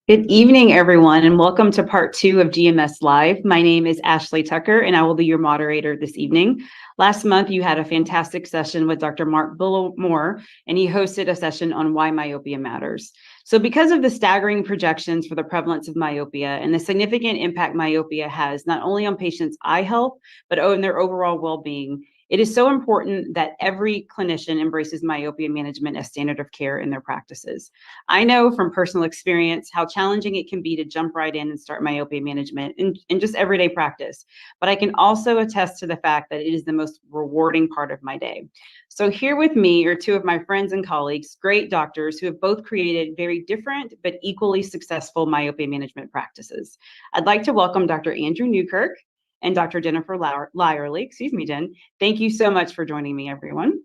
Good evening, everyone, and welcome to part 2 of GMS Live. My name is Ashley Tucker, and I will be your moderator this evening. Last month, you had a fantastic session with Dr. Mark Bullimore, and he hosted a session on why myopia matters. So because of the staggering projections for the prevalence of myopia and the significant impact myopia has not only on patients' eye health, but on their overall well-being, it is so important that every clinician embraces myopia management as standard of care in their practices. I know from personal experience how challenging it can be to jump right in and start myopia management in just everyday practice, but I can also attest to the fact that it is the most rewarding part of my day. So here with me are two of my friends and colleagues, great doctors who have both created very different but equally successful myopia management practices. I'd like to welcome Dr. Andrew Neukirch and Dr. Jennifer Lyerly. Excuse me, Jen. Thank you so much for joining me, everyone.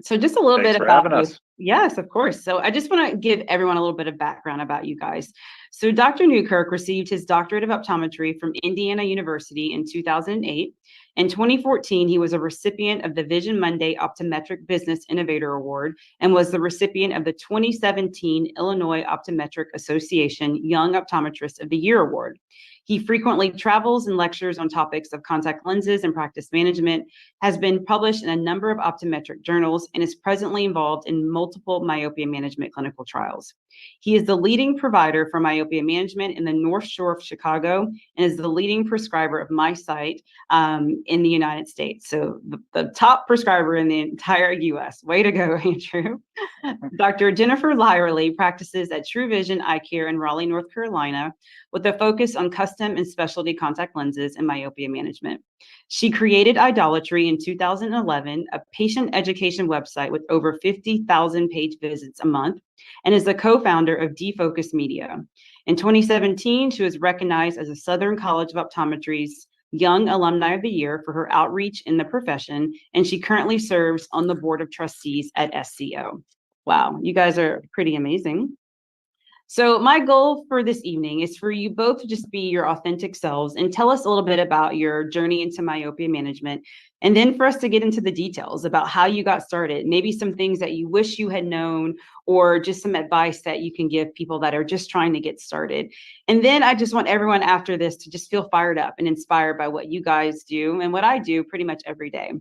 So just a little Thanks bit for about having you. us. Yes, of course. So I just want to give everyone a little bit of background about you guys. So Dr. Neukirch received his doctorate of optometry from Indiana University in 2008. In 2014, he was a recipient of the Vision Monday Optometric Business Innovator Award and was the recipient of the 2017 Illinois Optometric Association Young Optometrist of the Year Award. He frequently travels and lectures on topics of contact lenses and practice management, has been published in a number of optometric journals, and is presently involved in multiple myopia management clinical trials. He is the leading provider for myopia management in the North Shore of Chicago and is the leading prescriber of MiSight in the United States. So the top prescriber in the entire US. Way to go, Andrew. Dr. Jennifer Lyerly practices at True Vision Eye Care in Raleigh, North Carolina, with a focus on custom and specialty contact lenses and myopia management. She created Idolatry in 2011, a patient education website with over 50,000 page visits a month, and is the co-founder of Defocus Media. In 2017, she was recognized as a Southern College of Optometry's Young Alumni of the Year for her outreach in the profession, and she currently serves on the board of trustees at SCO. Wow, you guys are pretty amazing. So my goal for this evening is for you both to just be your authentic selves and tell us a little bit about your journey into myopia management, and then for us to get into the details about how you got started, maybe some things that you wish you had known, or just some advice that you can give people that are just trying to get started. And then I just want everyone after this to just feel fired up and inspired by what you guys do and what I do pretty much every day.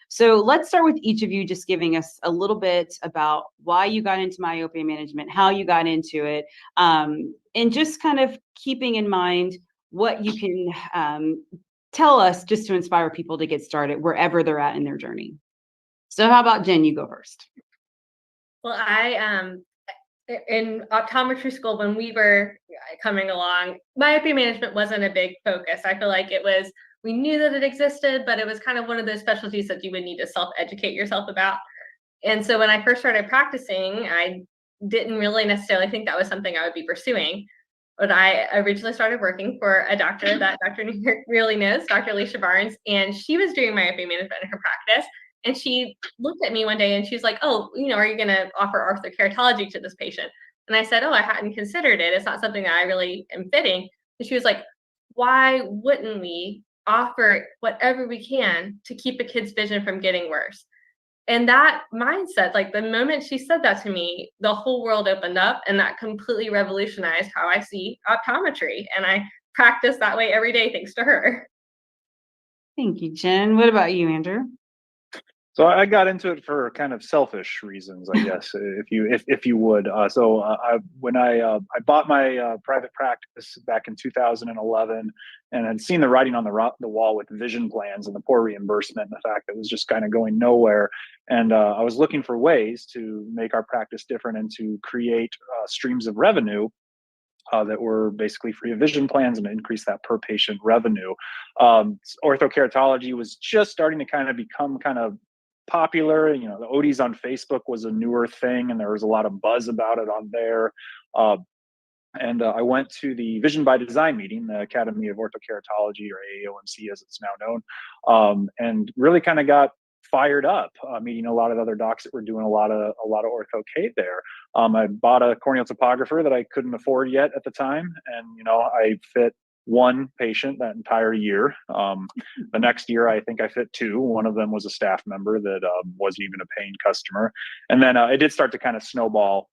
So let's start with each of you just giving us a little bit about why you got into myopia management, how you got into it, and just kind of keeping in mind what you can tell us just to inspire people to get started wherever they're at in their journey. So how about Jen, you go first. Well, I in optometry school, when we were coming along, myopia management wasn't a big focus. I feel like it was, we knew that it existed, but it was kind of one of those specialties that you would need to self-educate yourself about. And so when I first started practicing, I didn't really necessarily think that was something I would be pursuing. But I originally started working for a doctor that Dr. Neukirch really knows, Dr. Alicia Barnes, and she was doing myopia management in her practice. And she looked at me one day and she's like, oh, are you going to offer orthokeratology to this patient? And I said, oh, I hadn't considered it. It's not something that I really am fitting. And she was like, why wouldn't we offer whatever we can to keep a kid's vision from getting worse? And that mindset, like the moment she said that to me, the whole world opened up, and that completely revolutionized how I see optometry. And I practice that way every day thanks to her. Thank you, Jen. What about you, Andrew? So I got into it for kind of selfish reasons, I guess, if you would. When I bought my private practice back in 2011, and had seen the writing on the wall with vision plans and the poor reimbursement and the fact that it was just kind of going nowhere, and I was looking for ways to make our practice different and to create streams of revenue that were basically free of vision plans and increase that per patient revenue. Orthokeratology was just starting to kind of become kind of popular. You know, the ODs on Facebook was a newer thing, and there was a lot of buzz about it on there. I went to the Vision by Design meeting, the Academy of Orthokeratology, or AAOMC as it's now known, and really kind of got fired up, meeting a lot of other docs that were doing a lot of ortho-K there. I bought a corneal topographer that I couldn't afford yet at the time, and I fit one patient that entire year. The next year, I think I fit two. One of them was a staff member that wasn't even a paying customer, and then it did start to kind of snowball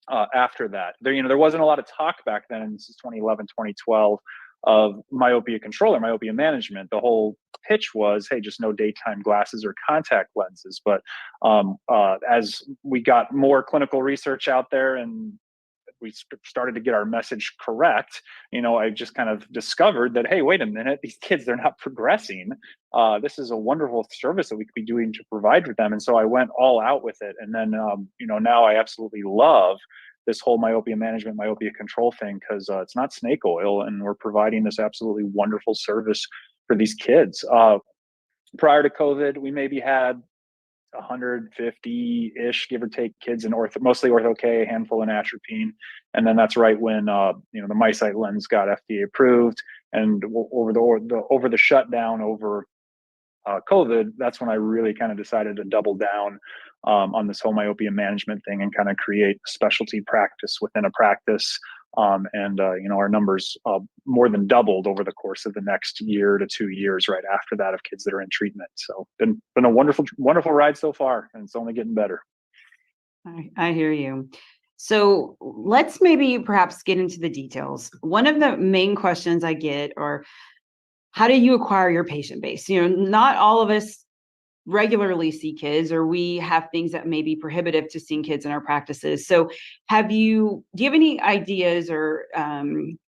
after that. There wasn't a lot of talk back then. This is 2011, 2012. Of myopia control or myopia management. The whole pitch was, hey, just no daytime glasses or contact lenses. But as we got more clinical research out there and we started to get our message correct, I just kind of discovered that, hey, wait a minute, these kids, they're not progressing. This is a wonderful service that we could be doing to provide for them. And so I went all out with it. And then, now I absolutely love this whole myopia management, myopia control thing, because it's not snake oil, and we're providing this absolutely wonderful service for these kids. Prior to COVID, we maybe had 150-ish, give or take, kids in mostly ortho-K, a handful in atropine, and then that's right when the MiSight lens got FDA approved, and over the shutdown over COVID, that's when I really kind of decided to double down on this whole myopia management thing and kind of create a specialty practice within a practice. Our numbers more than doubled over the course of the next year to 2 years right after that of kids that are in treatment. So been a wonderful ride so far, and it's only getting better. I hear you. So let's maybe perhaps get into the details. One of the main questions I get are, how do you acquire your patient base? Not all of us regularly see kids, or we have things that may be prohibitive to seeing kids in our practices. So do you have any ideas or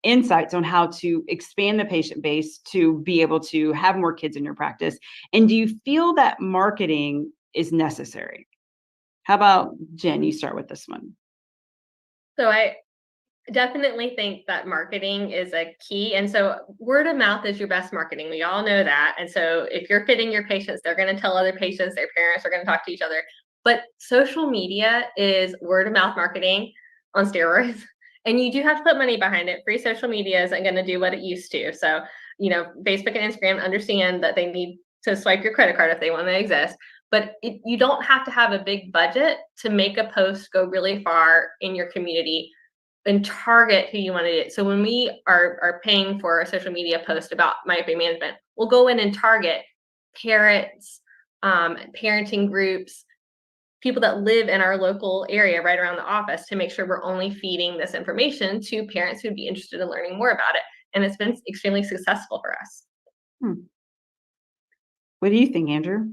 insights on how to expand the patient base to be able to have more kids in your practice? And do you feel that marketing is necessary? How about Jen, you start with this one. So I definitely think that marketing is a key. And so word of mouth is your best marketing. We all know that. And so if you're fitting your patients, they're going to tell other patients, their parents are going to talk to each other. But social media is word of mouth marketing on steroids. And you do have to put money behind it. Free social media isn't going to do what it used to. So, Facebook and Instagram understand that they need to swipe your credit card if they want to exist. But you don't have to have a big budget to make a post go really far in your community and target who you want to do. So when we are paying for a social media post about myopia management, we'll go in and target parents, parenting groups, people that live in our local area right around the office, to make sure we're only feeding this information to parents who'd be interested in learning more about it. And it's been extremely successful for us. What do you think, Andrew?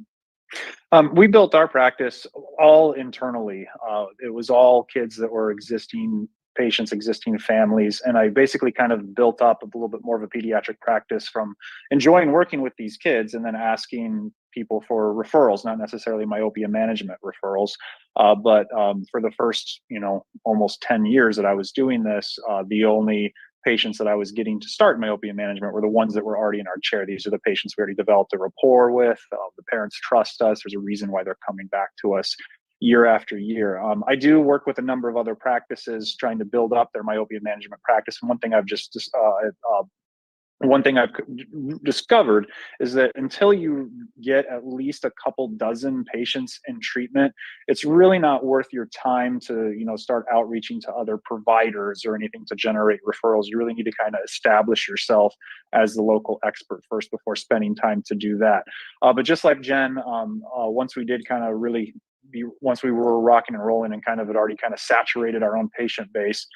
We built our practice all internally. It was all kids that were existing patients, existing families, and I basically kind of built up a little bit more of a pediatric practice from enjoying working with these kids and then asking people for referrals, not necessarily myopia management referrals, but for the first, almost 10 years that I was doing this, the only patients that I was getting to start myopia management were the ones that were already in our chair. These are the patients we already developed a rapport with. The parents trust us. There's a reason why they're coming back to us year after year. I do work with a number of other practices trying to build up their myopia management practice. And one thing I've discovered is that until you get at least a couple dozen patients in treatment, it's really not worth your time to, start outreaching to other providers or anything to generate referrals. You really need to kind of establish yourself as the local expert first before spending time to do that. But just like Jen, once we did kind of really once we were rocking and rolling and kind of had already kind of saturated our own patient base,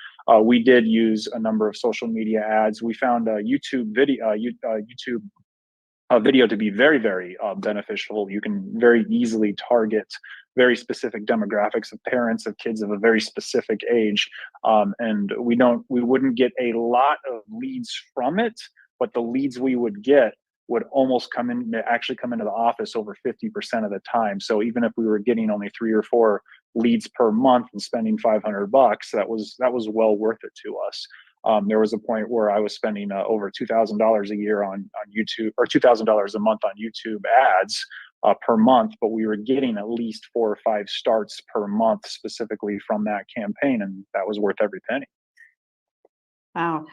we did use a number of social media ads. We found YouTube video to be very, very beneficial. You can very easily target very specific demographics of parents of kids of a very specific age, and we wouldn't get a lot of leads from it, but the leads we would get would almost come into the office over 50% of the time. So even if we were getting only 3 or 4 leads per month and spending $500, that was well worth it to us. There was a point where I was spending over $2,000 a year on YouTube, or $2,000 a month on YouTube ads per month, but we were getting at least 4 or 5 starts per month specifically from that campaign, and that was worth every penny. Wow,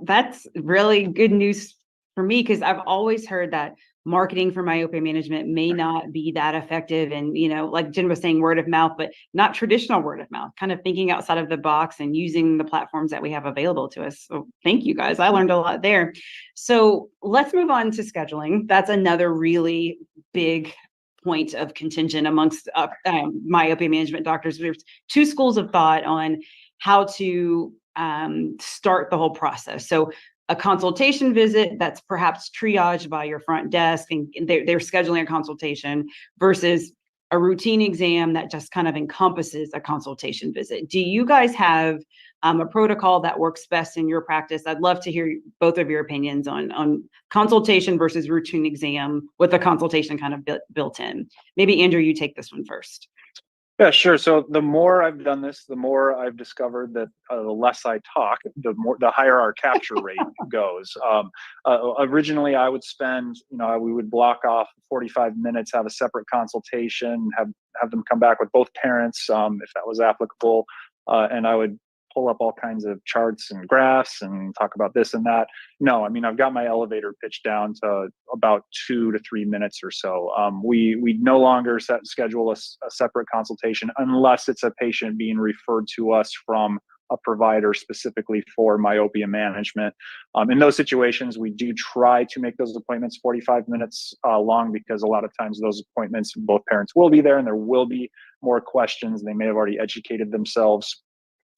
that's really good news for me, because I've always heard that marketing for myopia management may not be that effective. And, like Jen was saying, word of mouth, but not traditional word of mouth, kind of thinking outside of the box and using the platforms that we have available to us. So thank you guys. I learned a lot there. So let's move on to scheduling. That's another really big point of contention amongst myopia management doctors. There's 2 schools of thought on how to start the whole process. So a consultation visit that's perhaps triaged by your front desk and they're scheduling a consultation versus a routine exam that just kind of encompasses a consultation visit. Do you guys have a protocol that works best in your practice? I'd love to hear both of your opinions on consultation versus routine exam with a consultation kind of built in. Maybe Andrew, you take this one first. Yeah, sure. So the more I've done this, the more I've discovered that the less I talk, the higher our capture rate goes. Originally, I would spend, we would block off 45 minutes, have a separate consultation, have them come back with both parents, if that was applicable, and I would pull up all kinds of charts and graphs and talk about this and that. No, I mean, I've got my elevator pitch down to about 2 to 3 minutes or so. We no longer schedule a separate consultation unless it's a patient being referred to us from a provider specifically for myopia management. In those situations, we do try to make those appointments 45 minutes long, because a lot of times those appointments, both parents will be there and there will be more questions. They may have already educated themselves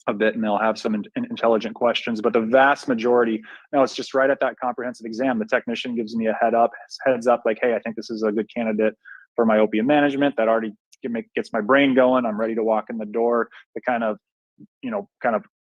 a bit and they'll have some intelligent questions, but the vast majority, no, it's just right at that comprehensive exam. The technician gives me a heads up like, hey, I think this is a good candidate for myopia management. That already gets my brain going. I'm ready to walk in the door to kind of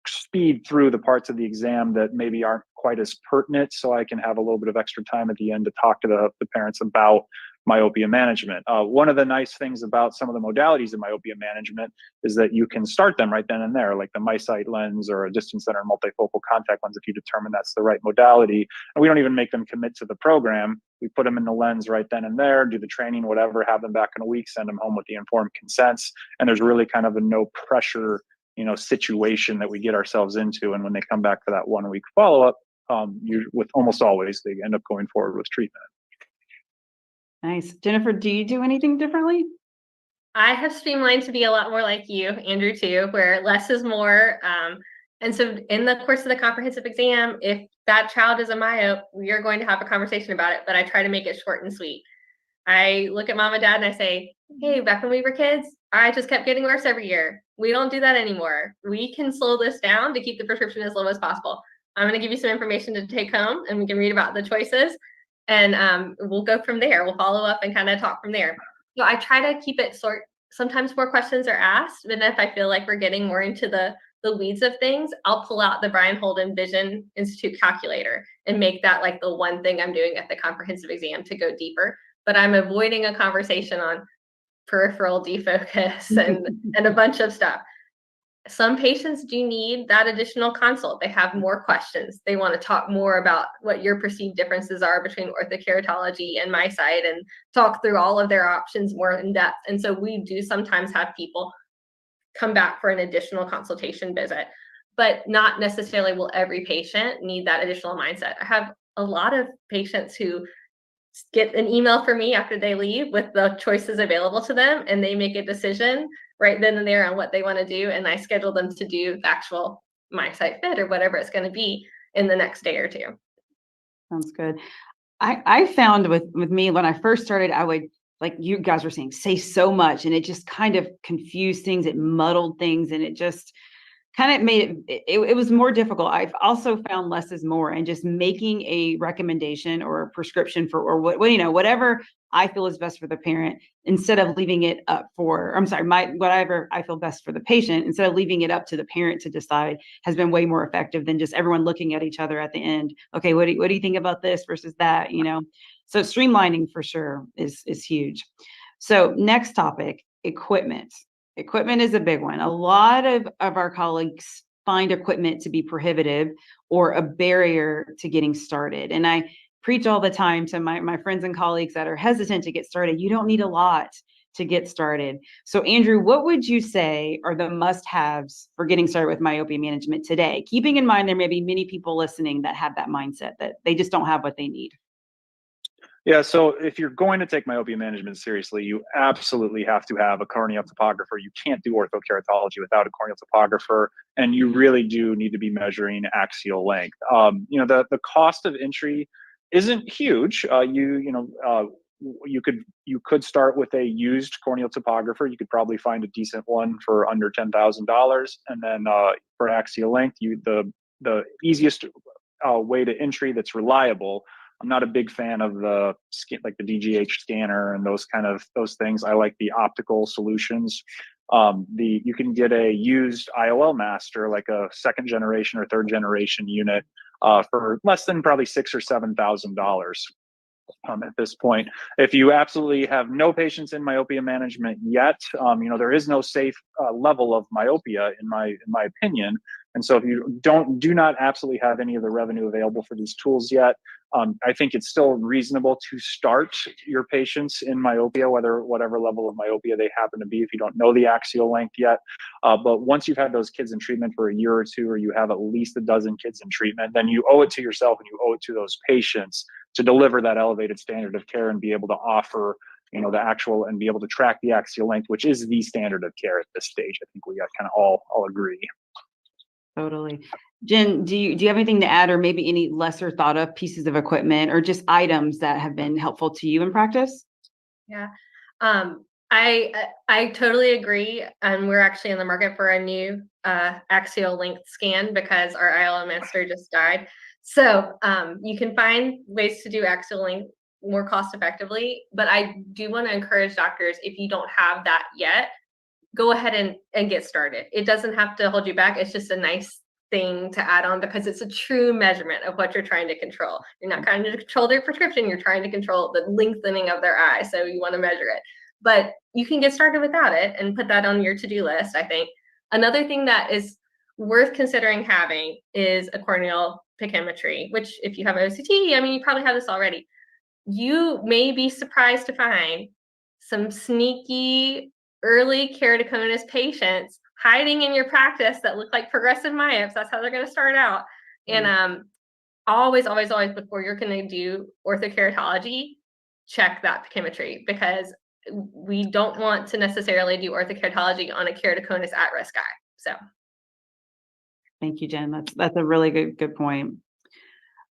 speed through the parts of the exam that maybe aren't quite as pertinent, so I can have a little bit of extra time at the end to talk to the parents about myopia management. One of the nice things about some of the modalities of myopia management is that you can start them right then and there, like the MiSight lens or a distance center multifocal contact lens if you determine that's the right modality. And we don't even make them commit to the program. We put them in the lens right then and there, do the training, whatever, have them back in a week, send them home with the informed consents. And there's really kind of a no pressure situation that we get ourselves into. And when they come back for that 1 week follow-up, with almost always, they end up going forward with treatment. Nice. Jennifer, do you do anything differently? I have streamlined to be a lot more like you, Andrew, too, where less is more. And so in the course of the comprehensive exam, if that child is a myope, we are going to have a conversation about it, but I try to make it short and sweet. I look at mom and dad and I say, hey, back when we were kids, I just kept getting worse every year. We don't do that anymore. We can slow this down to keep the prescription as low as possible. I'm going to give you some information to take home and we can read about the choices. And we'll go from there. We'll follow up and kind of talk from there. So I try to keep it short. Sometimes more questions are asked, but if I feel like we're getting more into the weeds of things, I'll pull out the Brian Holden Vision Institute calculator and make that like the one thing I'm doing at the comprehensive exam to go deeper. But I'm avoiding a conversation on peripheral defocus and a bunch of stuff. Some patients do need that additional consult. They have more questions. They want to talk more about what your perceived differences are between orthokeratology and MiSight and talk through all of their options more in depth. And so we do sometimes have people come back for an additional consultation visit, but not necessarily will every patient need that additional mindset. I have a lot of patients who get an email from me after they leave with the choices available to them, and they make a decision right then and there on what they want to do, and I schedule them to do the actual MiSight fit or whatever it's going to be in the next day or two. Sounds good. I found with me when I first started, I would like you guys were saying, say so much, and it just kind of confused things, it muddled things, and it just kind of made it was more difficult. I've also found less is more, and just making a recommendation or a prescription for, or what, you know, whatever I feel is best for the parent, instead of leaving it up for, I'm sorry, whatever I feel best for the patient, instead of leaving it up to the parent to decide, has been way more effective than just everyone looking at each other at the end. Okay, what do you think about this versus that, you know? So streamlining for sure is huge. So next topic, equipment. Equipment is a big one. A lot of our colleagues find equipment to be prohibitive or a barrier to getting started. And I preach all the time to my friends and colleagues that are hesitant to get started. You don't need a lot to get started. So Andrew, what would you say are the must-haves for getting started with myopia management today? Keeping in mind there may be many people listening that have that mindset that they just don't have what they need. Yeah, so if you're going to take myopia management seriously, you absolutely have to have a corneal topographer. You can't do orthokeratology without a corneal topographer, and you really do need to be measuring axial length. You know, the cost of entry isn't huge. You could start with a used corneal topographer. You could probably find a decent one for under $10,000, and then for axial length, the easiest way to entry that's reliable. I'm not a big fan of the DGH scanner and those things. I like the optical solutions. You can get a used IOL master, like a second generation or third generation unit, for less than probably $6,000 or $7,000. At this point, if you absolutely have no patients in myopia management yet, you know, there is no safe level of myopia in my opinion. And so if you do not absolutely have any of the revenue available for these tools yet, I think it's still reasonable to start your patients in myopia, whatever level of myopia they happen to be, if you don't know the axial length yet. But once you've had those kids in treatment for a year or two, or you have at least a dozen kids in treatment, then you owe it to yourself and you owe it to those patients to deliver that elevated standard of care and be able to offer, you know, the actual, and be able to track the axial length, which is the standard of care at this stage. I think we kind of all agree. Totally. Jen, do you have anything to add, or maybe any lesser thought of pieces of equipment or just items that have been helpful to you in practice? Yeah. I totally agree. And we're actually in the market for a new axial length scan because our IOL master just died. So you can find ways to do axial length more cost effectively. But I do want to encourage doctors, if you don't have that yet, go ahead and get started. It doesn't have to hold you back. It's just a nice thing to add on because it's a true measurement of what you're trying to control. You're not trying to control their prescription. You're trying to control the lengthening of their eye. So you want to measure it. But you can get started without it and put that on your to-do list, I think. Another thing that is worth considering having is a corneal pachymetry, which if you have OCT, I mean, you probably have this already. You may be surprised to find some sneaky early keratoconus patients hiding in your practice that look like progressive myopes. That's how they're going to start out. And always, before you're going to do orthokeratology, check that pachymetry, because we don't want to necessarily do orthokeratology on a keratoconus at-risk eye. So, thank you, Jen. That's a really good point.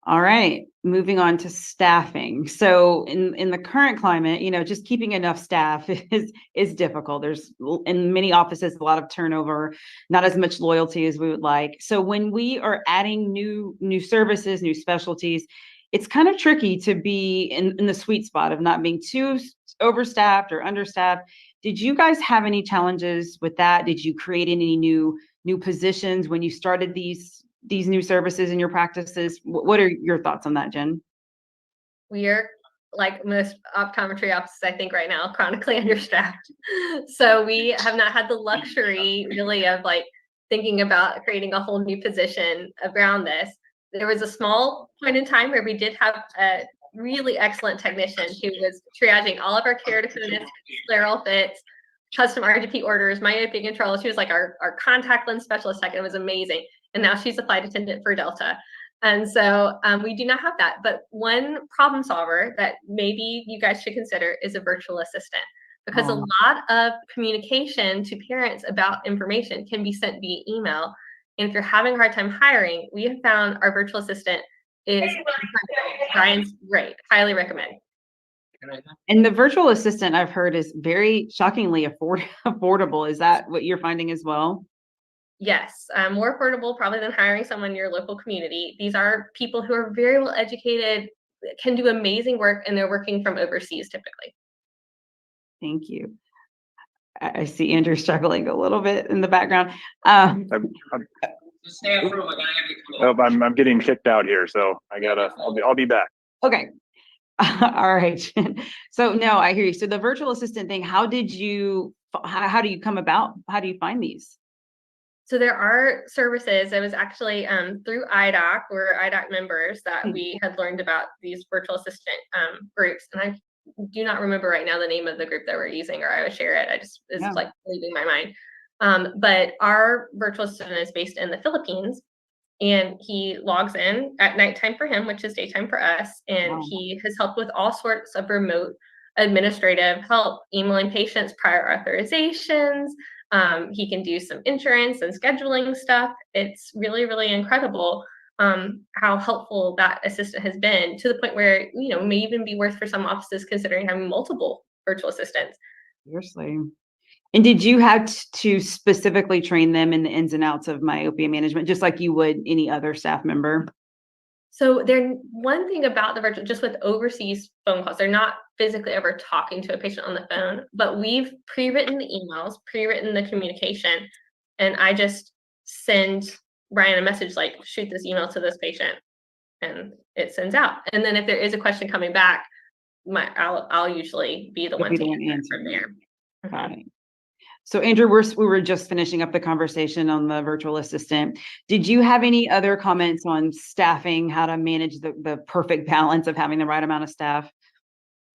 All right, moving on to staffing. So in the current climate, you know, just keeping enough staff is difficult. There's in many offices a lot of turnover, not as much loyalty as we would like. So when we are adding new services, new specialties, it's kind of tricky to be in the sweet spot of not being too overstaffed or understaffed. Did you guys have any challenges with that? Did you create any new positions when you started these new services in your practices? What are your thoughts on that, Jen? We are, like most optometry offices, I think right now, chronically understaffed. So we have not had the luxury really of like thinking about creating a whole new position around this. There was a small point in time where we did have a really excellent technician who was triaging all of our keratoconus, scleral fits, custom RGP orders, myopia control. She was like our contact lens specialist tech, and it was amazing. And now she's a flight attendant for Delta. And so we do not have that. But one problem solver that maybe you guys should consider is a virtual assistant, because a lot of communication to parents about information can be sent via email. And if you're having a hard time hiring, we have found our virtual assistant is Brian's great. Highly recommend. And the virtual assistant I've heard is very shockingly affordable. Is that what you're finding as well? Yes, more affordable probably than hiring someone in your local community. These are people who are very well educated, can do amazing work, and they're working from overseas typically. Thank you. I see Andrew struggling a little bit in the background. Stay up room. I'm getting kicked out here, so I'll be back. Okay. All right. So no, I hear you. So the virtual assistant thing, how do you come about? How do you find these? So there are services. It was actually through IDOC, we're IDOC members, that we had learned about these virtual assistant groups. And I do not remember right now the name of the group that we're using, or I would share it. It's like leaving my mind. But our virtual assistant is based in the Philippines, and he logs in at nighttime for him, which is daytime for us. And he has helped with all sorts of remote administrative help, emailing patients prior authorizations. He can do some insurance and scheduling stuff. It's really, really incredible how helpful that assistant has been, to the point where, may even be worth for some offices considering having multiple virtual assistants. Seriously. And did you have to specifically train them in the ins and outs of myopia management, just like you would any other staff member? So one thing about the virtual, just with overseas phone calls, they're not physically ever talking to a patient on the phone, but we've pre-written the emails, pre-written the communication, and I just send Ryan a message like, shoot this email to this patient, and it sends out. And then if there is a question coming back, I'll usually be the one to answer from there. Got it. So Andrew, we were just finishing up the conversation on the virtual assistant. Did you have any other comments on staffing, how to manage the perfect balance of having the right amount of staff?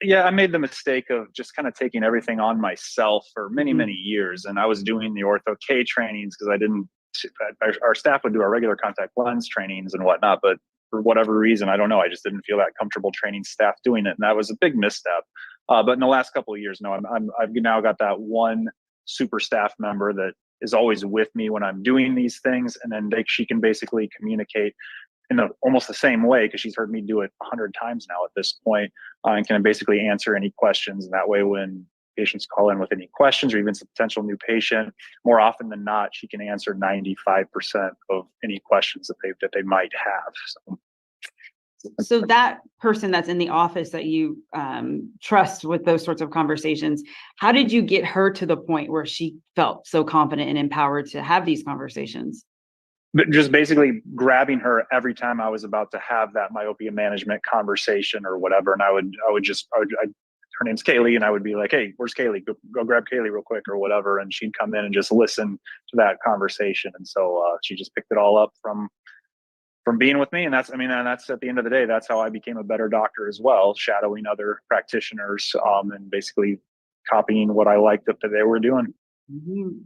Yeah, I made the mistake of just kind of taking everything on myself for many, many years. And I was doing the ortho K trainings because our staff would do our regular contact lens trainings and whatnot. But for whatever reason, I don't know, I just didn't feel that comfortable training staff doing it. And that was a big misstep. But in the last couple of years, no, I've now got that one super staff member that is always with me when I'm doing these things. And then she can basically communicate in almost the same way, because she's heard me do it 100 times now at this point, and can basically answer any questions. And that way, when patients call in with any questions, or even some potential new patient, more often than not, she can answer 95% of any questions that they might have. So that person that's in the office that you trust with those sorts of conversations, how did you get her to the point where she felt so confident and empowered to have these conversations? But just basically grabbing her every time I was about to have that myopia management conversation or whatever. And her name's Kaylee, and I would be like, hey, where's Kaylee? Go grab Kaylee real quick or whatever. And she'd come in and just listen to that conversation. And so she just picked it all up from being with me. And that's at the end of the day, that's how I became a better doctor as well, shadowing other practitioners and basically copying what I liked that they were doing.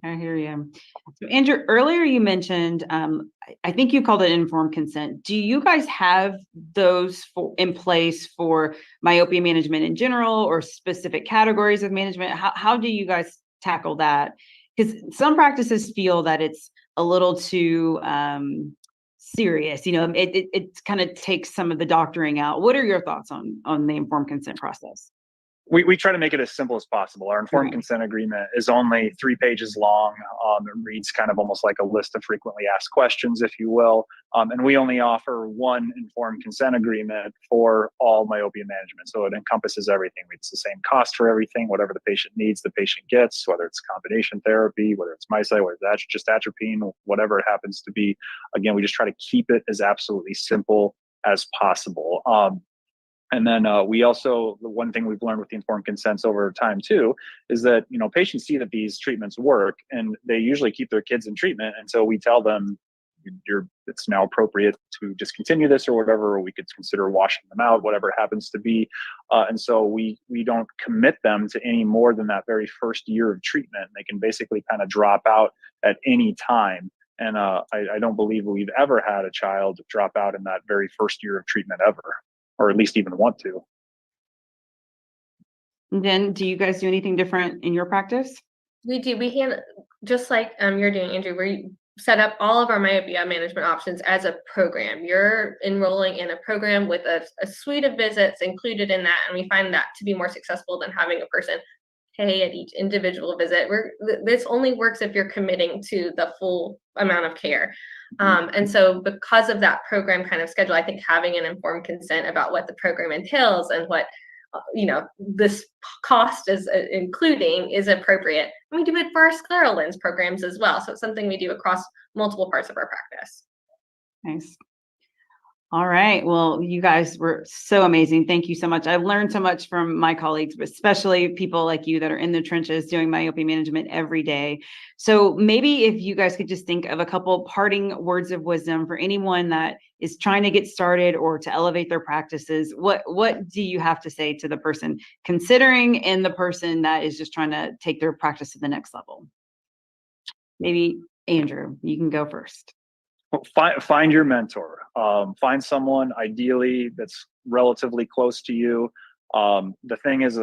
I hear you. So Andrew, earlier you mentioned, I think you called it informed consent. Do you guys have those in place for myopia management in general, or specific categories of management? How do you guys tackle that? Because some practices feel that it's a little too serious. It kind of takes some of the doctoring out. What are your thoughts on the informed consent process? We try to make it as simple as possible. Our informed consent agreement is only 3 pages long. It reads kind of almost like a list of frequently asked questions, if you will. And we only offer one informed consent agreement for all myopia management. So it encompasses everything. It's the same cost for everything. Whatever the patient needs, the patient gets, whether it's combination therapy, whether it's MiSight, whether that's just atropine, whatever it happens to be. Again, we just try to keep it as absolutely simple as possible. And then we also, the one thing we've learned with the informed consents over time too, is that, patients see that these treatments work, and they usually keep their kids in treatment. And so we tell them, it's now appropriate to discontinue this or whatever, or we could consider washing them out, whatever it happens to be. And so we don't commit them to any more than that very first year of treatment. They can basically kind of drop out at any time. And I don't believe we've ever had a child drop out in that very first year of treatment ever, or at least even want to. And then do you guys do anything different in your practice? We do. We hand, just like you're doing, Andrew, set up all of our myopia management options as a program. You're enrolling in a program with a suite of visits included in that, and we find that to be more successful than having a person pay at each individual visit. This only works if you're committing to the full amount of care. And so because of that program kind of schedule, I think having an informed consent about what the program entails and what this cost is including is appropriate. And we do it for our scleral lens programs as well. So it's something we do across multiple parts of our practice. Nice. All right. Well, you guys were so amazing. Thank you so much. I've learned so much from my colleagues, but especially people like you that are in the trenches doing myopia management every day. So maybe if you guys could just think of a couple parting words of wisdom for anyone that is trying to get started or to elevate their practices, what do you have to say to the person considering and the person that is just trying to take their practice to the next level? Maybe Andrew, you can go first. Find your mentor. Find someone ideally that's relatively close to you. The thing is,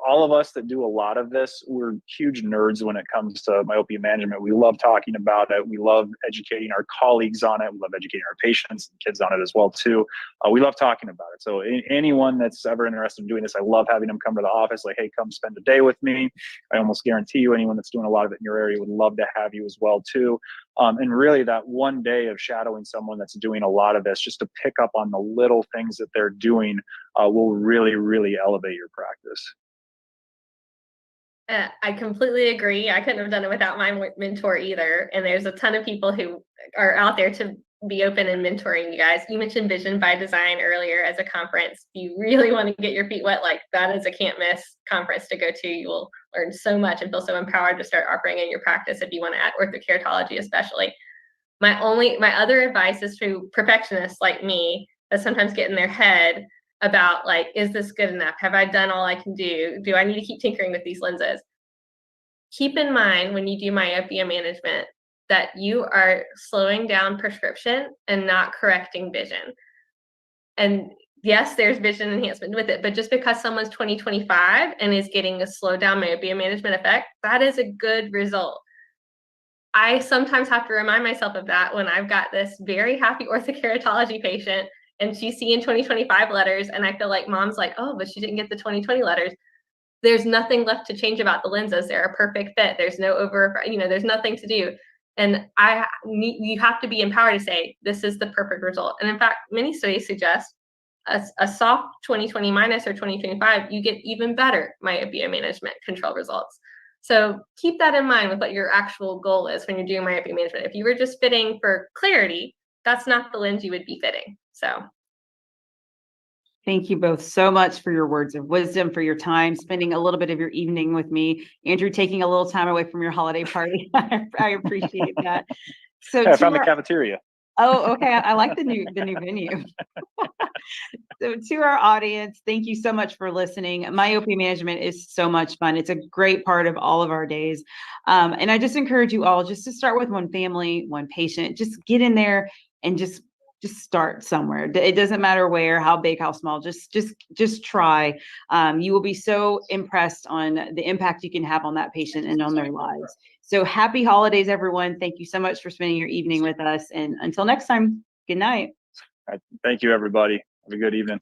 all of us that do a lot of this, we're huge nerds when it comes to myopia management. We love talking about it. We love educating our colleagues on it. We love educating our patients and kids on it as well too. We love talking about it. So anyone that's ever interested in doing this, I love having them come to the office. Like, hey, come spend a day with me. I almost guarantee you, anyone that's doing a lot of it in your area would love to have you as well too. And really, that one day of shadowing someone that's doing a lot of this, just to pick up on the little things that they're doing, will really, really elevate your practice. I completely agree. I couldn't have done it without my mentor either. And there's a ton of people who are out there to be open and mentoring you guys. You mentioned Vision by Design earlier as a conference. If you really want to get your feet wet, like that is a can't miss conference to go to. You will learn so much and feel so empowered to start offering in your practice if you want to add orthokeratology especially. My other advice is to perfectionists like me that sometimes get in their head about like, is this good enough? Have I done all I can do? Do I need to keep tinkering with these lenses? Keep in mind when you do myopia management that you are slowing down prescription and not correcting vision. And yes, there's vision enhancement with it, but just because someone's 20/25 and is getting a slowed down myopia management effect, that is a good result. I sometimes have to remind myself of that when I've got this very happy orthokeratology patient and she's seeing 20/25 letters and I feel like mom's like, oh, but she didn't get the 20/20 letters. There's nothing left to change about the lenses. They're a perfect fit. There's no there's nothing to do. And you have to be empowered to say, this is the perfect result. And in fact, many studies suggest a soft 20/20 minus or 20/25, you get even better myopia management control results. So keep that in mind with what your actual goal is when you're doing myopia management. If you were just fitting for clarity, that's not the lens you would be fitting. So thank you both so much for your words of wisdom, for your time, spending a little bit of your evening with me. Andrew, taking a little time away from your holiday party. I appreciate that. So I found the cafeteria. Oh, okay. I like the new venue. So to our audience, thank you so much for listening. Myopia management is so much fun. It's a great part of all of our days. And I just encourage you all just to start with one family, one patient, just get in there and just start somewhere. It doesn't matter where, how big, how small, just try. You will be so impressed on the impact you can have on that patient and on their lives. So happy holidays, everyone. Thank you so much for spending your evening with us. And until next time, good night. Thank you, everybody. Have a good evening.